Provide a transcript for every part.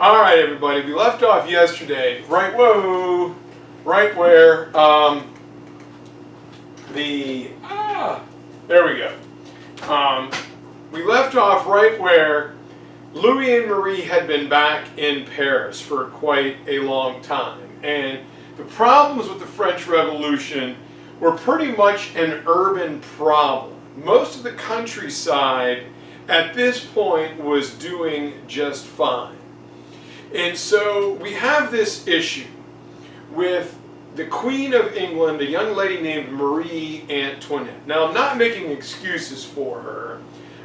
All right, everybody. We left off yesterday, right where there we go. We left off right where Louis and Marie had been back in Paris for quite a long time, and the problems with the French Revolution were pretty much an urban problem. Most of the countryside at this point was doing just fine. And so we have this issue with the Queen of England, a young lady named Marie Antoinette. Now, I'm not making excuses for her,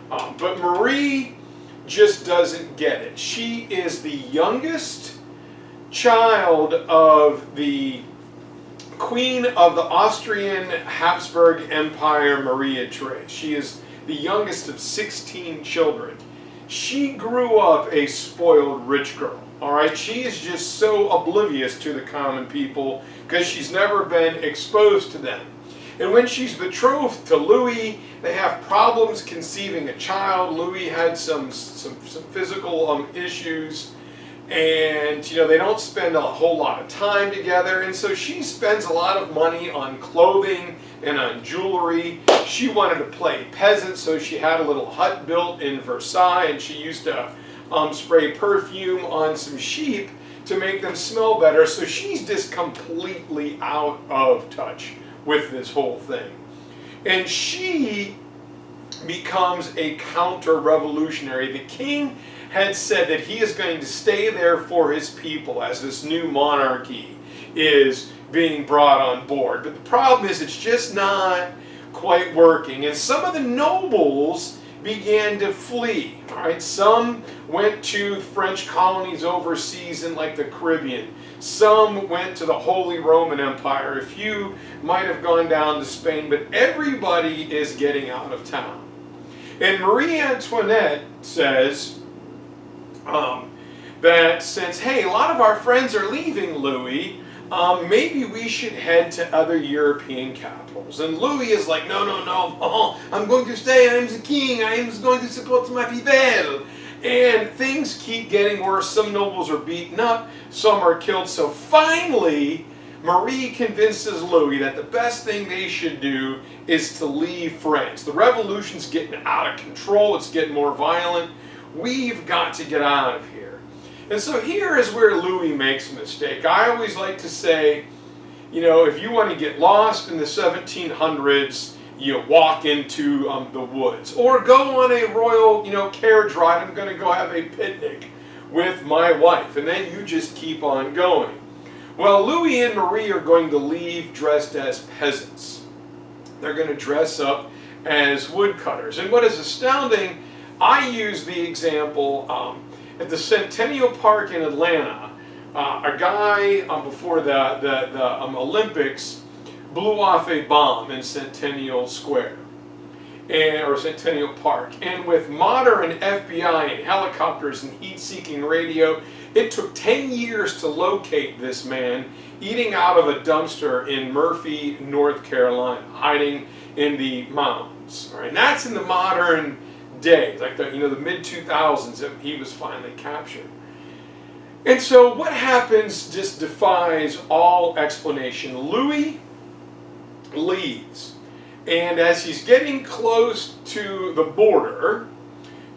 but Marie just doesn't get it. She is the youngest child of the Queen of the Austrian Habsburg Empire, Maria Therese. She is the youngest of 16 children. She grew up a spoiled rich girl. All right, she is just so oblivious to the common people because she's never been exposed to them. And when she's betrothed to Louis, they have problems conceiving a child. Louis had some physical issues, and they don't spend a whole lot of time together. And so she spends a lot of money on clothing and on jewelry. She wanted to play peasant, so she had a little hut built in Versailles, and she used to spray perfume on some sheep to make them smell better. So she's just completely out of touch with this whole thing. And she becomes a counter-revolutionary. The king had said that he is going to stay there for his people as this new monarchy is being brought on board. But the problem is it's just not quite working. And some of the nobles began to flee. All right, some went to French colonies overseas in like the Caribbean. Some went to the Holy Roman Empire. A few might have gone down to Spain, but everybody is getting out of town. And Marie Antoinette says that since, hey, a lot of our friends are leaving Louis, maybe we should head to other European capitals. And Louis is like, no, I'm going to stay, I am the king, I am going to support my people. And things keep getting worse. Some nobles are beaten up, some are killed. So finally, Marie convinces Louis that the best thing they should do is to leave France. The revolution's getting out of control, it's getting more violent. We've got to get out of here. And so here is where Louis makes a mistake. I always like to say, if you want to get lost in the 1700s, you walk into the woods. Or go on a royal, carriage ride. I'm going to go have a picnic with my wife. And then you just keep on going. Well, Louis and Marie are going to leave dressed as peasants. They're going to dress up as woodcutters. And what is astounding, I use the example at the Centennial Park in Atlanta. A guy before the Olympics blew off a bomb in Centennial Square, or Centennial Park. And with modern FBI and helicopters and heat-seeking radio, it took 10 years to locate this man eating out of a dumpster in Murphy, North Carolina, hiding in the mountains. Right? And that's in the modern day, like the mid-2000s, that he was finally captured. And so what happens just defies all explanation. Louis leaves, and as he's getting close to the border,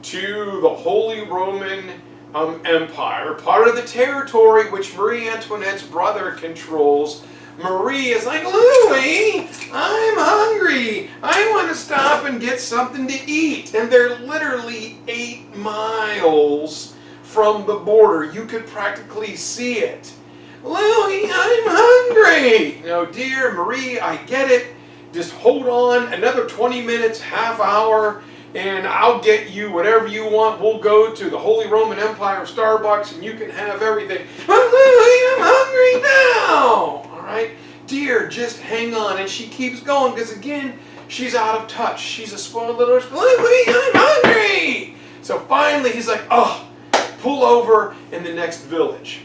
to the Holy Roman Empire, part of the territory which Marie Antoinette's brother controls, Marie is like, Louis, I'm hungry. I want to stop and get something to eat. And they're literally 8 miles from the border. You could practically see it. Louis, I'm hungry. No, dear Marie, I get it. Just hold on another 20 minutes, half hour, and I'll get you whatever you want. We'll go to the Holy Roman Empire Starbucks and you can have everything. But Louis, I'm hungry now. All right, dear, just hang on. And she keeps going because, again, she's out of touch. She's a spoiled little girl. Louis, I'm hungry. So finally he's like, pull over in the next village.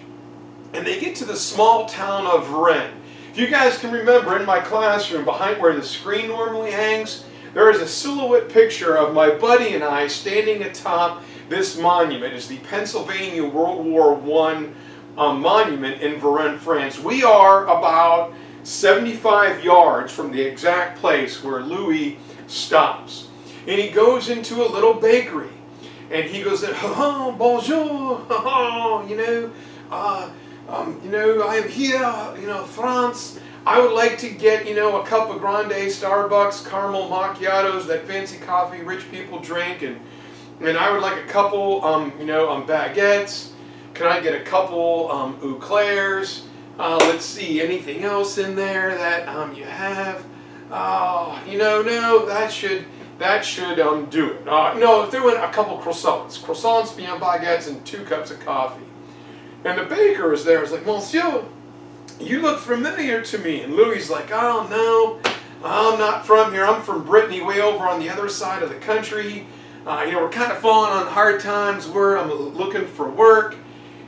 And they get to the small town of Rennes. If you guys can remember, in my classroom, behind where the screen normally hangs, there is a silhouette picture of my buddy and I standing atop this monument is the Pennsylvania World War I monument in Varennes, France. We are about 75 yards from the exact place where Louis stops. And he goes into a little bakery. And he goes, oh, bonjour, oh, I am here, France. I would like to get, a cup of grande Starbucks, caramel macchiatos, that fancy coffee rich people drink, and I would like a couple, baguettes. Can I get a couple eau clairs? Let's see, anything else in there that you have? No, that should do it. No, throw in a couple croissants, baguettes, and 2 cups of coffee. And the baker is there. He's like, Monsieur, you look familiar to me. And Louis is like, oh no, I'm not from here. I'm from Brittany, way over on the other side of the country. We're kind of falling on hard times. I'm looking for work.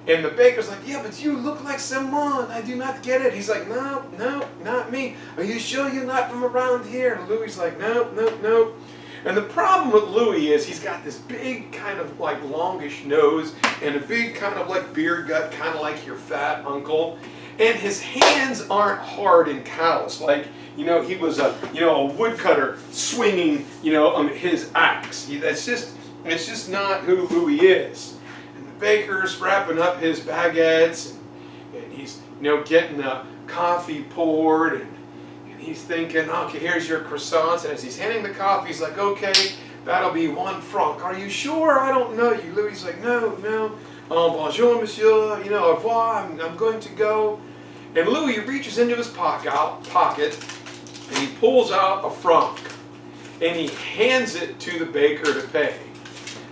And the baker's like, yeah, but you look like someone. I do not get it. He's like, no, not me. Are you sure you're not from around here? And Louis is like, no. And the problem with Louis is he's got this big kind of like longish nose and a big kind of like beer gut, kind of like your fat uncle. And his hands aren't hard and callous like, he was a woodcutter swinging, his axe. It's just not who Louis is. And the baker's wrapping up his baguettes and he's, getting the coffee poured and he's thinking, okay, here's your croissants. And as he's handing the coffee, he's like, okay, that'll be 1 franc. Are you sure? I don't know you. Louis is like, no. Bonjour, monsieur. Au revoir. I'm going to go. And Louis reaches into his pocket, and he pulls out a franc. And he hands it to the baker to pay.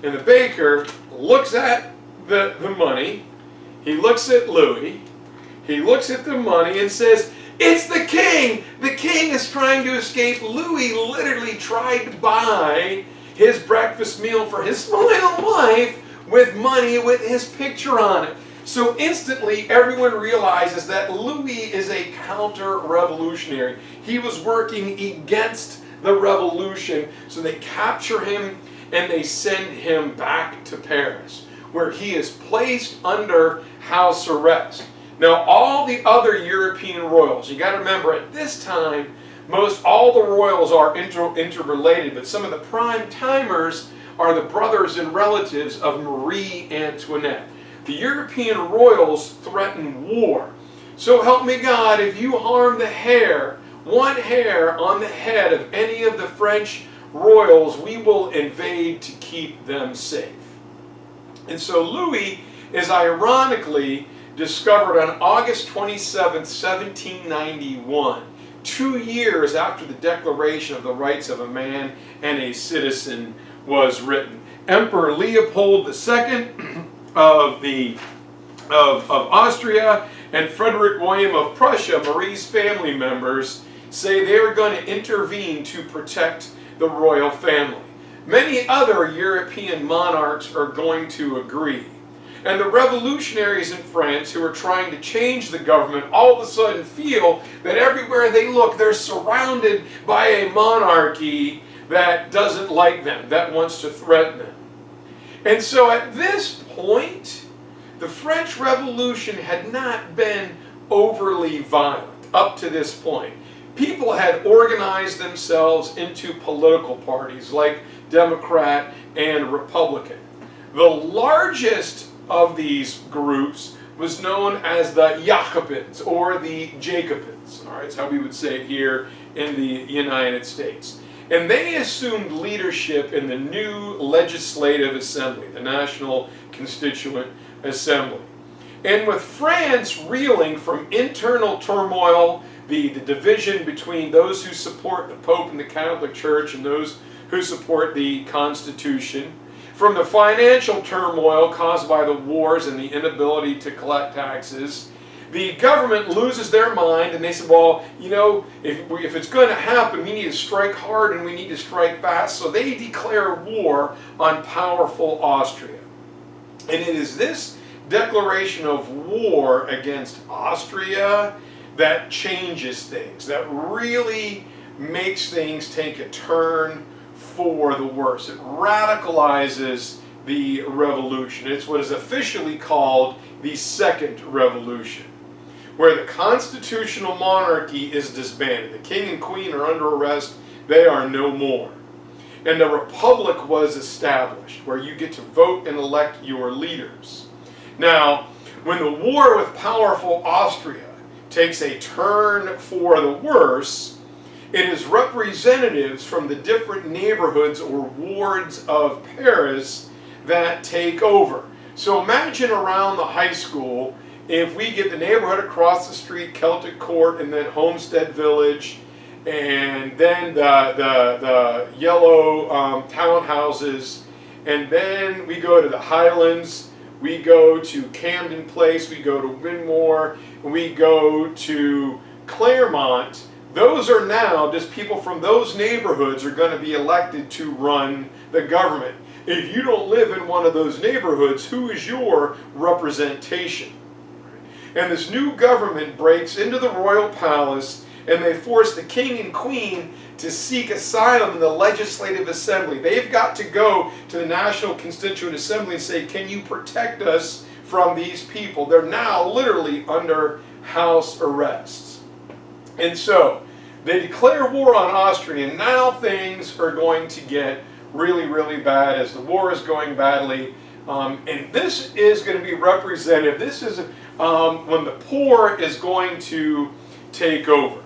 And the baker looks at the money. He looks at Louis. He looks at the money and says, it's the king! The king is trying to escape. Louis literally tried to buy his breakfast meal for his small wife with money with his picture on it. So instantly everyone realizes that Louis is a counter-revolutionary. He was working against the revolution. So they capture him and they send him back to Paris, where he is placed under house arrest. Now, all the other European royals, you got to remember, at this time, most all the royals are interrelated, but some of the prime timers are the brothers and relatives of Marie Antoinette. The European royals threaten war. So help me God, if you harm one hair on the head of any of the French royals, we will invade to keep them safe. And so Louis is ironically discovered on August 27, 1791, 2 years after the Declaration of the Rights of a Man and a Citizen was written. Emperor Leopold II of Austria and Frederick William of Prussia, Marie's family members, say they are going to intervene to protect the royal family. Many other European monarchs are going to agree. And the revolutionaries in France who are trying to change the government all of a sudden feel that everywhere they look, they're surrounded by a monarchy that doesn't like them, that wants to threaten them. And so at this point, the French Revolution had not been overly violent up to this point. People had organized themselves into political parties like Democrat and Republican. The largest of these groups was known as the Jacobins or the Jacobins. All right, that's how we would say it here in the United States. And they assumed leadership in the new legislative assembly, the National Constituent Assembly. And with France reeling from internal turmoil, the division between those who support the Pope and the Catholic Church and those who support the Constitution, from the financial turmoil caused by the wars and the inability to collect taxes, the government loses their mind and they say, well, if it's going to happen, we need to strike hard and we need to strike fast. So they declare war on powerful Austria. And it is this declaration of war against Austria that changes things, that really makes things take a turn for the worse. It radicalizes the revolution. It's what is officially called the Second Revolution, where the constitutional monarchy is disbanded. The king and queen are under arrest. They are no more. And a republic was established where you get to vote and elect your leaders. Now, when the war with powerful Austria takes a turn for the worse, it is representatives from the different neighborhoods or wards of Paris that take over. So imagine around the high school, if we get the neighborhood across the street, Celtic Court, and then Homestead Village, and then the yellow townhouses, and then we go to the Highlands, we go to Camden Place, we go to Winmore, we go to Claremont. Those are now just people from those neighborhoods are going to be elected to run the government. If you don't live in one of those neighborhoods, who is your representation? And this new government breaks into the royal palace, and they force the king and queen to seek asylum in the legislative assembly. They've got to go to the National Constituent Assembly and say, can you protect us from these people? They're now literally under house arrest. And so they declare war on Austria, and now things are going to get really, really bad as the war is going badly. And this is going to be representative. This is when the poor is going to take over.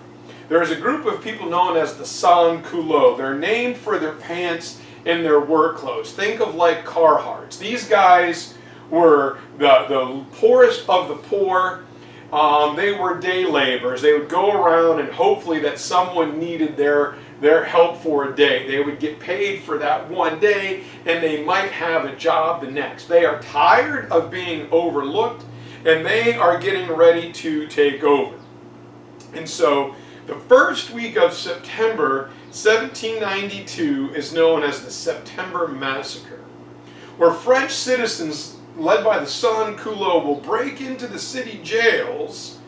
There's a group of people known as the sans-culottes. They're named for their pants and their work clothes. Think of like Carhartts. These guys were the poorest of the poor. They were day laborers. They would go around and hopefully that someone needed their help for a day. They would get paid for that one day, and they might have a job the next. They are tired of being overlooked, and they are getting ready to take over. And so the first week of September 1792 is known as the September Massacre, where French citizens led by the sans-culottes will break into the city jails,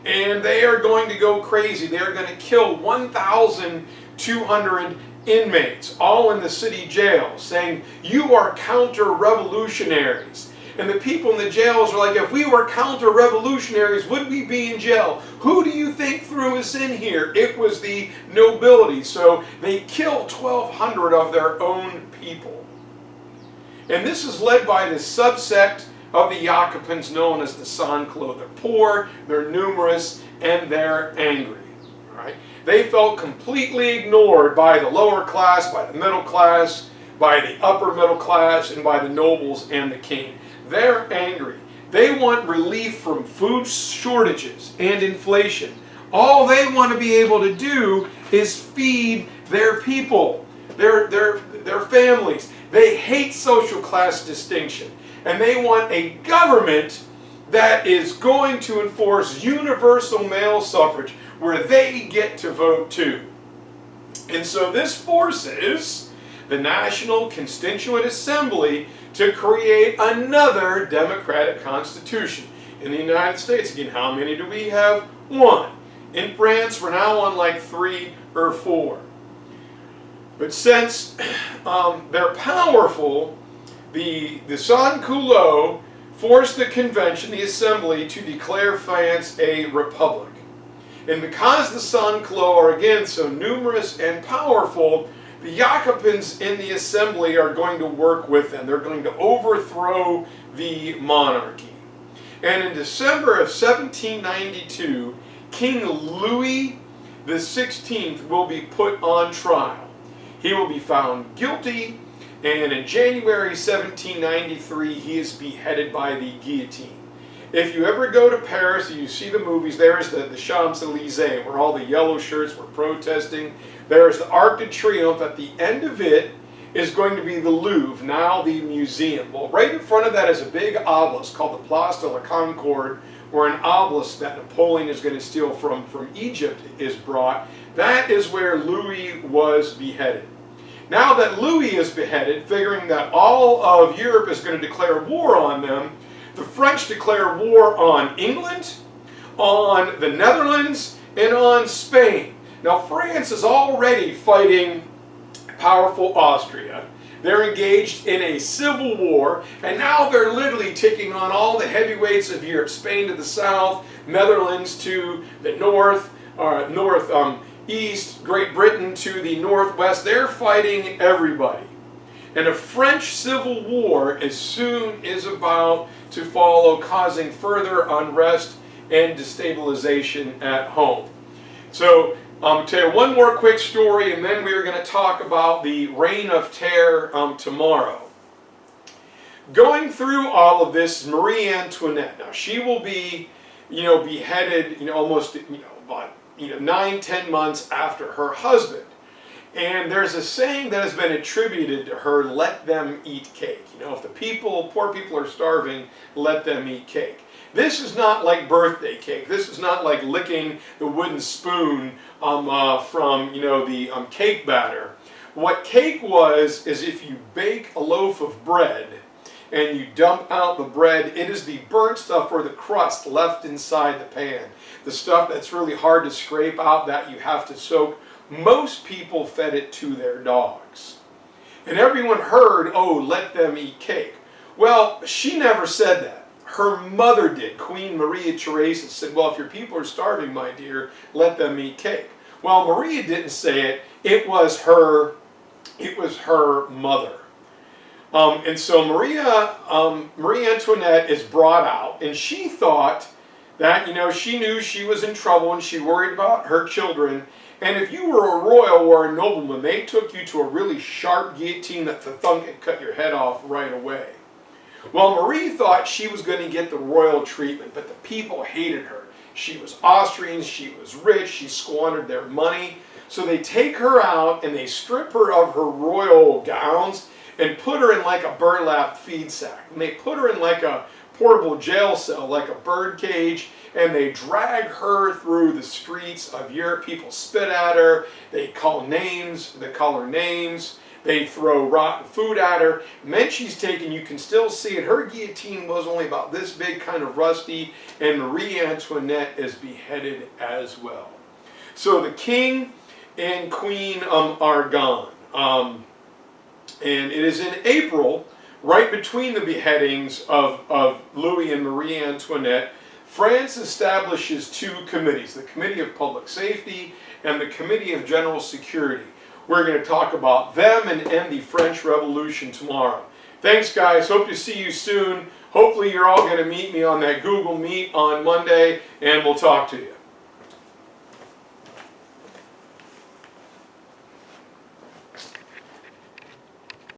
and they are going to go crazy. They are going to kill 1,200 inmates, all in the city jail, saying, you are counter-revolutionaries. And the people in the jails are like, if we were counter-revolutionaries, would we be in jail? Who do you think threw us in here? It was the nobility. So they killed 1,200 of their own people. And this is led by this subsect of the Jacobins known as the sans-culottes. They're poor, they're numerous, and they're angry. Right? They felt completely ignored by the lower class, by the middle class, by the upper middle class, and by the nobles and the king. They're angry. They want relief from food shortages and inflation. All they want to be able to do is feed their people, their families. They hate social class distinction. And they want a government that is going to enforce universal male suffrage, where they get to vote too. And so this forces the National Constituent Assembly to create another democratic constitution. In the United States, again, how many do we have? One. In France, we're now on like 3 or 4. But since they're powerful, the sans-culottes forced the convention, the assembly, to declare France a republic. And because the sans-culottes are again so numerous and powerful, the Jacobins in the assembly are going to work with them. They're going to overthrow the monarchy. And in December of 1792, King Louis XVI will be put on trial. He will be found guilty, and in January 1793, he is beheaded by the guillotine. If you ever go to Paris and you see the movies, there is the Champs-Élysées, where all the yellow shirts were protesting. There is the Arc de Triomphe. At the end of it is going to be the Louvre, now the museum. Well, right in front of that is a big obelisk called the Place de la Concorde, where an obelisk that Napoleon is going to steal from Egypt is brought. That is where Louis was beheaded. Now that Louis is beheaded, figuring that all of Europe is going to declare war on them, the French declare war on England, on the Netherlands, and on Spain. Now France is already fighting powerful Austria. They're engaged in a civil war, and now they're literally taking on all the heavyweights of Europe, Spain to the south, Netherlands to the northeast, Great Britain to the northwest. They're fighting everybody. And a French civil war as soon is about to follow, causing further unrest and destabilization at home. So I'll tell you one more quick story, and then we're going to talk about the Reign of Terror tomorrow. Going through all of this is Marie Antoinette. Now she will be, beheaded, almost, about 9-10 months after her husband. And there's a saying that has been attributed to her: "Let them eat cake." If the poor people are starving, let them eat cake. This is not like birthday cake. This is not like licking the wooden spoon from the cake batter. What cake was is if you bake a loaf of bread and you dump out the bread, it is the burnt stuff or the crust left inside the pan. The stuff that's really hard to scrape out, that you have to soak. Most people fed it to their dogs. And everyone heard, "Oh, let them eat cake." Well, she never said that. Her mother did. Queen Maria Theresa said, "Well, if your people are starving, my dear, let them eat cake." Well, Maria didn't say it. It was her mother. And so Marie Antoinette is brought out, and she thought that, she knew she was in trouble and she worried about her children. And if you were a royal or a nobleman, they took you to a really sharp guillotine that the thunk could cut your head off right away. Well, Marie thought she was going to get the royal treatment, but the people hated her. She was Austrian, she was rich, she squandered their money. So they take her out and they strip her of her royal gowns and put her in like a burlap feed sack. And they put her in like a portable jail cell, like a bird cage, and they drag her through the streets of Europe. People spit at her, they call her names, they throw rotten food at her, and then she's taken, you can still see it, her guillotine was only about this big, kind of rusty, and Marie Antoinette is beheaded as well. So the king and queen are gone. And it is in April, right between the beheadings of Louis and Marie Antoinette, France establishes two committees, the Committee of Public Safety and the Committee of General Security. We're going to talk about them and end the French Revolution tomorrow. Thanks, guys. Hope to see you soon. Hopefully you're all going to meet me on that Google Meet on Monday, and we'll talk to you.